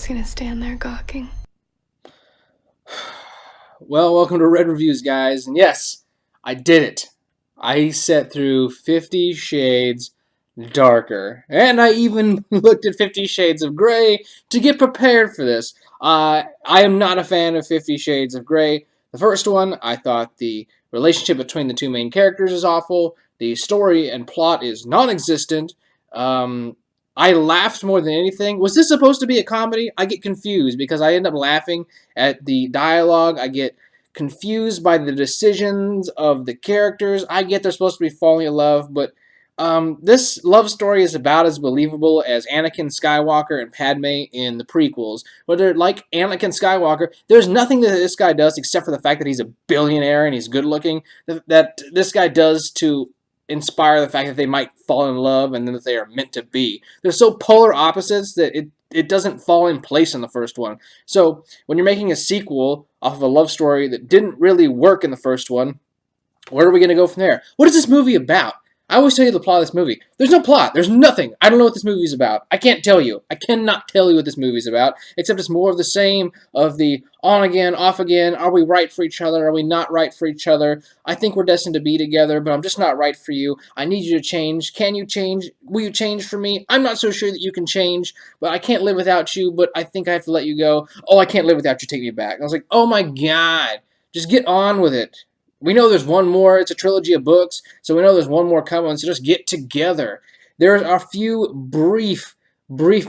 just gonna stand there gawking. Well, welcome to Red Reviews, guys. And yes, I did it. I sat through 50 Shades Darker. And I even looked at 50 Shades of Grey to get prepared for this. I am not a fan of 50 Shades of Grey. The first one, I thought the relationship between the two main characters is awful. The story and plot is non-existent. I laughed more than anything. Was this supposed to be a comedy? I get confused because I end up laughing at the dialogue. I get confused by the decisions of the characters. I get they're supposed to be falling in love, but this love story is about as believable as Anakin Skywalker and Padme in the prequels. Where they're like Anakin Skywalker, there's nothing that this guy does except for the fact that he's a billionaire and he's good looking, that this guy does to inspire the fact that they might fall in love and then that they are meant to be. They're so polar opposites that it doesn't fall in place in the first one. So when you're making a sequel off of a love story that didn't really work in the first one, where are we going to go from there? What is this movie about? I always tell you the plot of this movie. There's no plot. There's nothing. I don't know what this movie's about. I can't tell you. I cannot tell you what this movie's about, except it's more of the same of the on again, off again. Are we right for each other? Are we not right for each other? I think we're destined to be together, but I'm just not right for you. I need you to change. Can you change? Will you change for me? I'm not so sure that you can change, but I can't live without you, but I think I have to let you go. Oh, I can't live without you. Take me back. And I was like, oh my God. Just get on with it. We know there's one more. It's a trilogy of books, so we know there's one more coming, so just get together. There are a few brief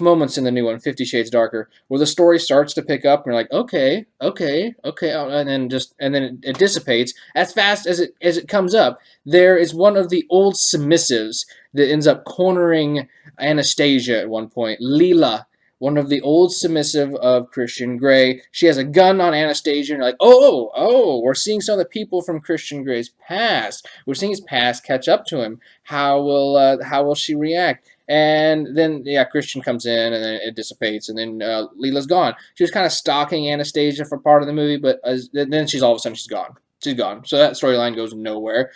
moments in the new one, 50 Shades Darker, where the story starts to pick up, and you're like, okay, and then it dissipates as fast as it comes up. There is one of the old submissives that ends up cornering Anastasia at one point, Leela, one of the old submissive of Christian Grey. She has a gun on Anastasia, and you're like, oh, we're seeing some of the people from Christian Grey's past. We're seeing his past catch up to him. How will she react? And then, yeah, Christian comes in, and then it dissipates, and then Leela's gone. She was kind of stalking Anastasia for part of the movie, but then all of a sudden she's gone. She's gone. So that storyline goes nowhere.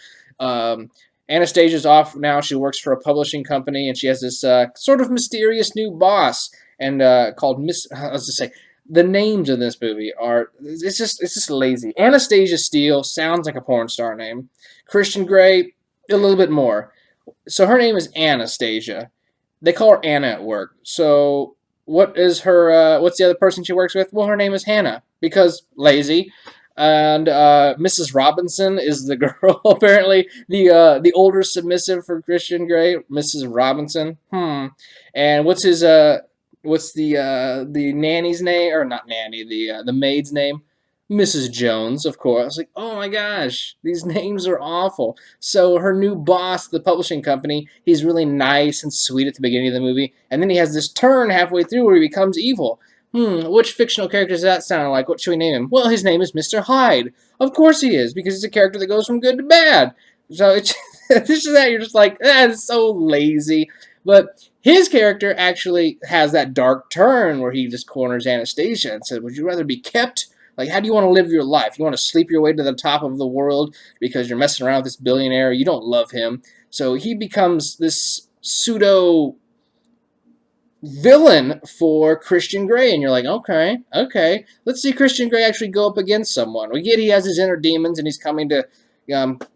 Anastasia's off now. She works for a publishing company, and she has this sort of mysterious new boss, and called Miss. I was to say the names in this movie are it's just lazy. Anastasia Steele sounds like a porn star name. Christian Grey, a little bit more. So her name is Anastasia. They call her Anna at work. So what is her? What's the other person she works with? Well, her name is Hannah because lazy. And Mrs. Robinson is the girl, apparently the older submissive for Christian Grey, Mrs. Robinson. And what's the nanny's name, or not nanny, the maid's name? Mrs. Jones, of course. Like, oh my gosh, these names are awful. So her new boss, the publishing company, he's really nice and sweet at the beginning of the movie, and then he has this turn halfway through where he becomes evil. Which fictional character does that sound like? What should we name him? Well, his name is Mr. Hyde. Of course he is, because he's a character that goes from good to bad. So it's this is that you're just like, it's so lazy. But his character actually has that dark turn where he just corners Anastasia and said, would you rather be kept? Like, how do you want to live your life? You want to sleep your way to the top of the world because you're messing around with this billionaire? You don't love him. So he becomes this pseudo villain for Christian Grey, and you're like, okay, let's see Christian Grey actually go up against someone. We get he has his inner demons, and he's coming to,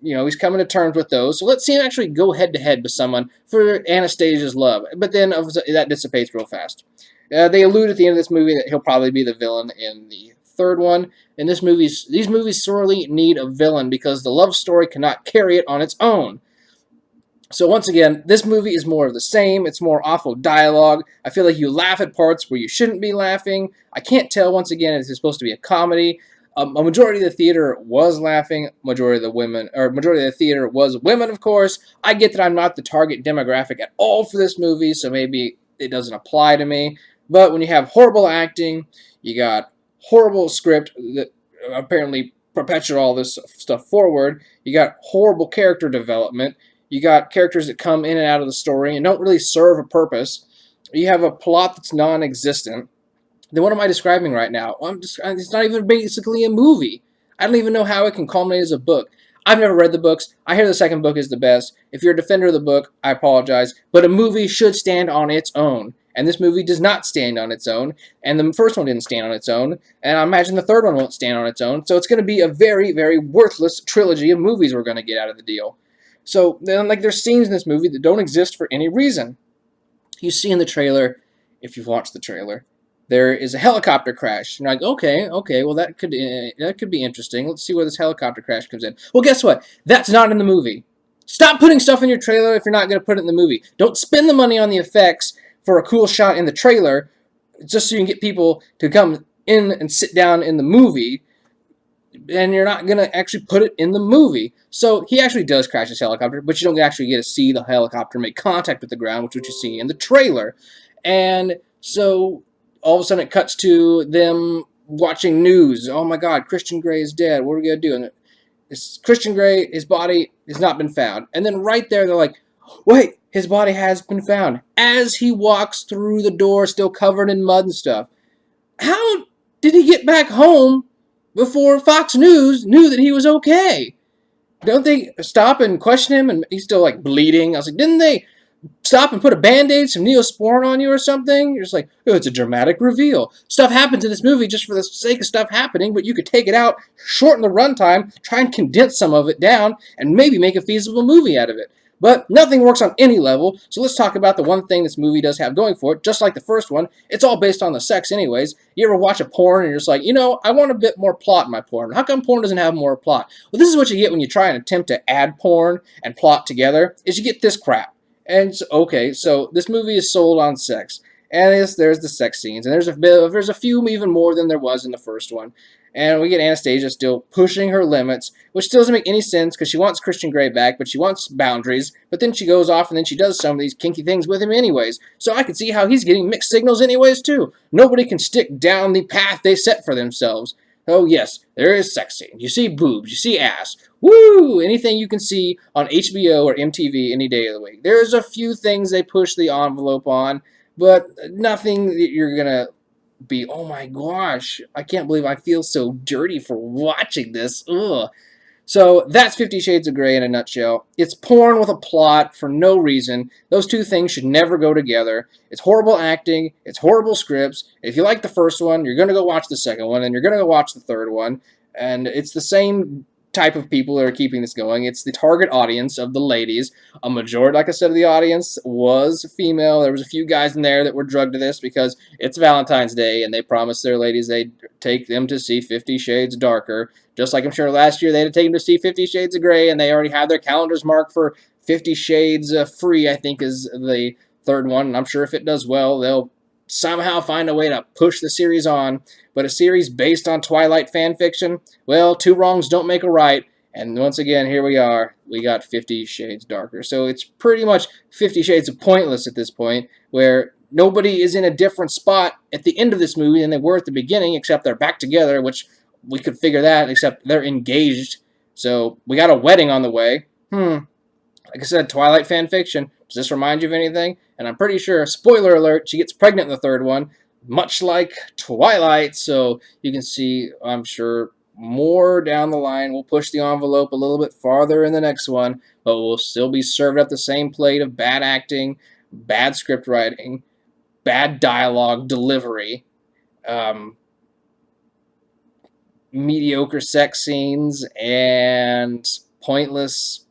he's coming to terms with those. So let's see him actually go head to head with someone for Anastasia's love. But then that dissipates real fast. They allude at the end of this movie that he'll probably be the villain in the third one. And these movies sorely need a villain because the love story cannot carry it on its own. So once again, this movie is more of the same. It's more awful dialogue. I feel like you laugh at parts where you shouldn't be laughing. I can't tell, once again, if it's supposed to be a comedy. A majority of the theater was laughing. Majority of the theater was women, of course. I get that I'm not the target demographic at all for this movie, so maybe it doesn't apply to me. But when you have horrible acting, you got horrible script that apparently perpetuate all this stuff forward. You got horrible character development. You got characters that come in and out of the story and don't really serve a purpose. You have a plot that's non-existent. Then what am I describing right now? It's not even basically a movie. I don't even know how it can culminate as a book. I've never read the books. I hear the second book is the best. If you're a defender of the book, I apologize. But a movie should stand on its own. And this movie does not stand on its own, and the first one didn't stand on its own, and I imagine the third one won't stand on its own, so it's going to be a very, very worthless trilogy of movies we're going to get out of the deal. So, then, like, there's scenes in this movie that don't exist for any reason. You see in the trailer, if you've watched the trailer, there is a helicopter crash. And you're like, okay, well that could be interesting. Let's see where this helicopter crash comes in. Well, guess what? That's not in the movie. Stop putting stuff in your trailer if you're not going to put it in the movie. Don't spend the money on the effects for a cool shot in the trailer just so you can get people to come in and sit down in the movie, and you're not going to actually put it in the movie. So he actually does crash his helicopter, but you don't actually get to see the helicopter make contact with the ground, which is what you see in the trailer. And so all of a sudden it cuts to them watching news. Oh my God, Christian Grey is dead. What are we going to do? And it's Christian Grey, his body has not been found. And then right there they're like, wait, his body has been found. As he walks through the door, still covered in mud and stuff. How did he get back home before Fox News knew that he was okay? Don't they stop and question him? And he's still like bleeding. I was like, didn't they stop and put a Band-Aid, some Neosporin on you or something? You're just like, oh, it's a dramatic reveal. Stuff happens in this movie just for the sake of stuff happening, but you could take it out, shorten the runtime, try and condense some of it down, and maybe make a feasible movie out of it. But nothing works on any level, so let's talk about the one thing this movie does have going for it. Just like the first one, it's all based on the sex anyways. You ever watch a porn and you're just like, you know, I want a bit more plot in my porn. How come porn doesn't have more plot? Well, this is what you get when you try and attempt to add porn and plot together, is you get this crap. And okay, so this movie is sold on sex. And there's the sex scenes, and there's a few even more than there was in the first one. And we get Anastasia still pushing her limits, which still doesn't make any sense because she wants Christian Grey back, but she wants boundaries. But then she goes off and then she does some of these kinky things with him anyways. So I can see how he's getting mixed signals anyways too. Nobody can stick down the path they set for themselves. Oh yes, there is sex scenes. You see boobs, you see ass. Woo! Anything you can see on HBO or MTV any day of the week. There's a few things they push the envelope on, but nothing that you're gonna be, oh my gosh, I can't believe I feel so dirty for watching this. Ugh. So that's 50 Shades of Grey in a nutshell. It's porn with a plot for no reason. Those two things should never go together. It's horrible acting. It's horrible scripts. If you like the first one, you're going to go watch the second one, and you're going to go watch the third one. And it's the same type of people that are keeping this going. It's the target audience of the ladies. A majority, like I said, of the audience was female. There was a few guys in there that were drugged to this because it's Valentine's Day, and they promised their ladies they'd take them to see 50 Shades Darker. Just like I'm sure last year they'd have taken them to see 50 Shades of Grey, and they already had their calendars marked for 50 Shades Free, I think is the third one. And I'm sure if it does well, they'll somehow find a way to push the series on. But a series based on Twilight fan fiction, well, two wrongs don't make a right. And once again, here we are. We got 50 Shades Darker. So it's pretty much 50 Shades of Pointless at this point, where nobody is in a different spot at the end of this movie than they were at the beginning, except they're back together, which we could figure that, except they're engaged. So we got a wedding on the way. Like I said, Twilight fan fiction. Does this remind you of anything? And I'm pretty sure, spoiler alert, she gets pregnant in the third one, much like Twilight. So you can see, I'm sure, more down the line. We'll push the envelope a little bit farther in the next one, but we'll still be served up the same plate of bad acting, bad script writing, bad dialogue delivery, mediocre sex scenes, and pointless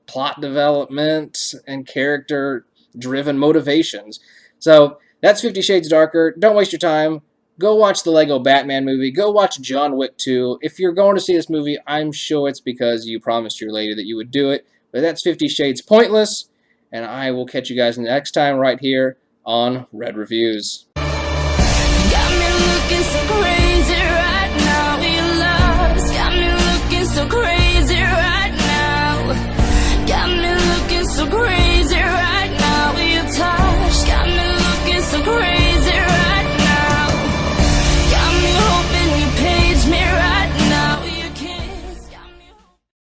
plot development and character-driven motivations. So that's 50 Shades Darker. Don't waste your time. Go watch the Lego Batman movie. Go watch John Wick 2. If you're going to see this movie, I'm sure it's because you promised your lady that you would do it. But that's 50 Shades Pointless, and I will catch you guys next time right here on Red Reviews. Got me looking so great.